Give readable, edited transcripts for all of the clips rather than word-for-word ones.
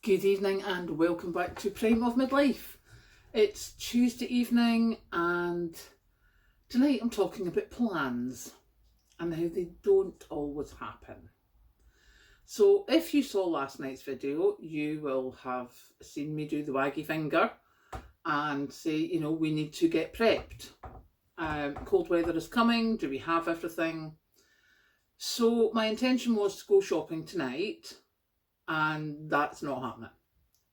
Good evening and welcome back to Prime of Midlife. It's Tuesday evening and tonight I'm talking about plans and how they don't always happen. So if you saw last night's video, you will have seen me do the waggy finger and say, we need to get prepped. Cold weather is coming, do we have everything? So my intention was to go shopping tonight. And that's not happening.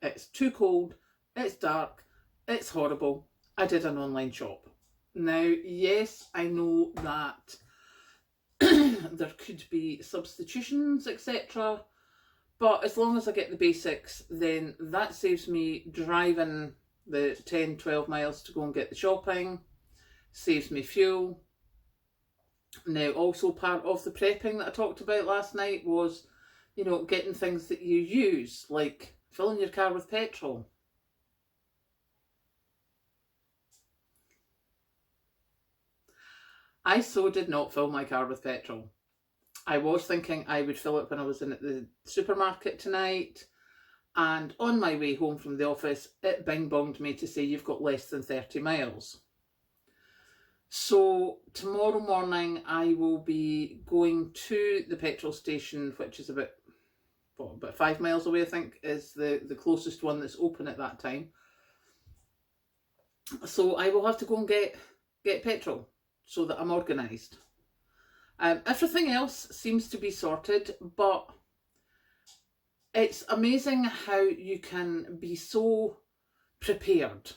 It's too cold, it's dark, it's horrible. I did an online shop. Now, yes, I know that there could be substitutions, etc. But as long as I get the basics, then that saves me driving the 10, 12 miles to go and get the shopping, saves me fuel. Now, also part of the prepping that I talked about last night was getting things that you use, like filling your car with petrol. I so did not fill my car with petrol. I was thinking I would fill it when I was in at the supermarket tonight, and on my way home from the office, it bing-bonged me to say you've got less than 30 miles. So tomorrow morning I will be going to the petrol station, which is about 5 miles away, I think, is the closest one that's open at that time. So I will have to go and get petrol so that I'm organised. Everything else seems to be sorted, but it's amazing how you can be so prepared.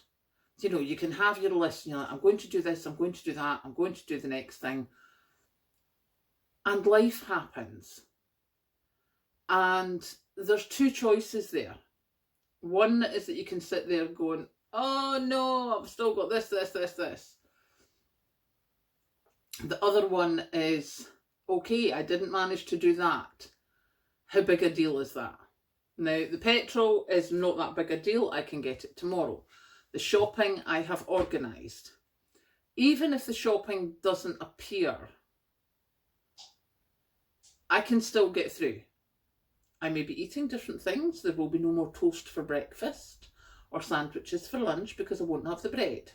You can have your list and you're like, I'm going to do this, I'm going to do that, I'm going to do the next thing. And life happens. And there's two choices there. One is that you can sit there going, oh no, I've still got this. The other one is, okay, I didn't manage to do that. How big a deal is that? Now, the petrol is not that big a deal. I can get it tomorrow. The shopping I have organised. Even if the shopping doesn't appear, I can still get through. I may be eating different things. There will be no more toast for breakfast or sandwiches for lunch because I won't have the bread.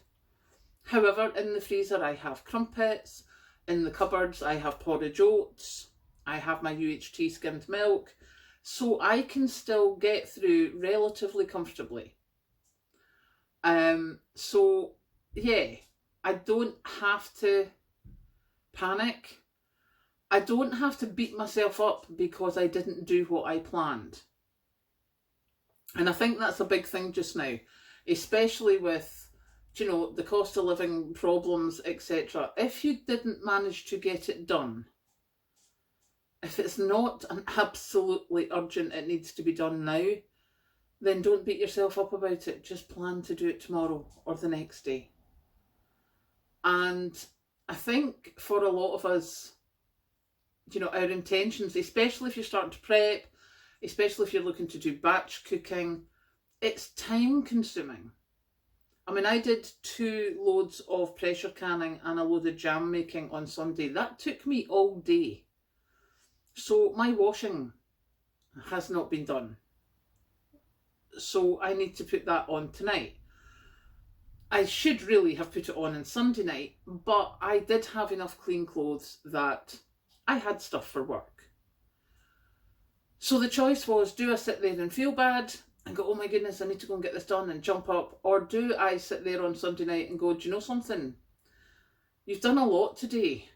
However, in the freezer I have crumpets. In the cupboards I have porridge oats. I have my UHT skimmed milk. So I can still get through relatively comfortably. So yeah, I don't have to panic. I don't have to beat myself up because I didn't do what I planned. And I think that's a big thing just now, especially with, the cost of living problems, etc. If you didn't manage to get it done, if it's not an absolutely urgent, it needs to be done now, then don't beat yourself up about it. Just plan to do it tomorrow or the next day. And I think for a lot of us, our intentions, especially if you're starting to prep, especially if you're looking to do batch cooking, it's time consuming. I mean, I did 2 loads of pressure canning and a load of jam making on Sunday. That took me all day. So my washing has not been done. So I need to put that on tonight. I should really have put it on Sunday night, but I did have enough clean clothes that I had stuff for work. So the choice was, do I sit there and feel bad and go, oh my goodness, I need to go and get this done and jump up? Or do I sit there on Sunday night and go, do you know something? You've done a lot today.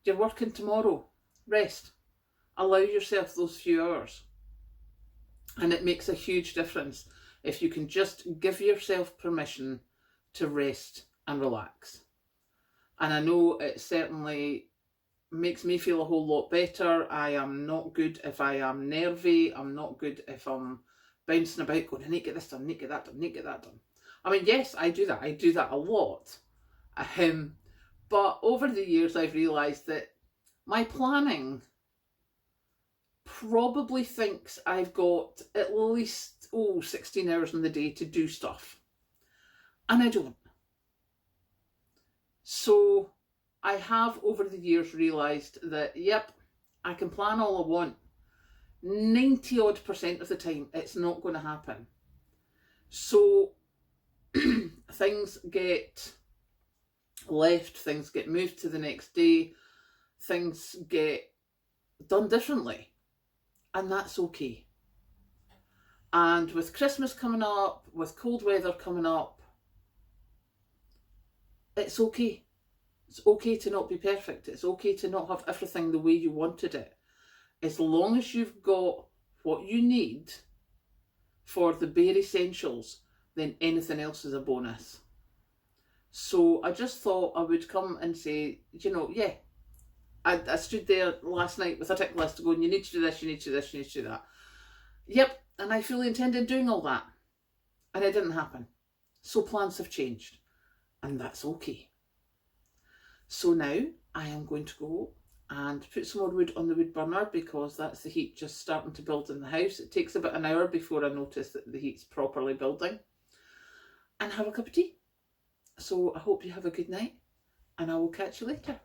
You're working tomorrow. Rest. Allow yourself those few hours. And it makes a huge difference if you can just give yourself permission to rest and relax. And I know it certainly makes me feel a whole lot better. I am not good if I am nervy. I'm not good if I'm bouncing about going, I need to get this done, I need to get that done, I need to get that done. I mean, yes, I do that. I do that a lot. But over the years, I've realised that my planning probably thinks I've got at least 16 hours in the day to do stuff. And I don't. So I have over the years realised that, yep, I can plan all I want. 90 odd % of the time, it's not going to happen. So things get left, things get moved to the next day, things get done differently, and that's okay. And with Christmas coming up, with cold weather coming up, it's okay. It's okay to not be perfect. It's okay to not have everything the way you wanted it. As long as you've got what you need for the bare essentials, then anything else is a bonus. So I just thought I would come and say, you know, yeah, I stood there last night with a tick list going, you need to do this, you need to do this, you need to do that. Yep, and I fully intended doing all that. And it didn't happen. So plans have changed. And that's okay. So now I am going to go and put some more wood on the wood burner, because that's the heat just starting to build in the house. It takes about an hour before I notice that the heat's properly building. And have a cup of tea. So I hope you have a good night, and I will catch you later.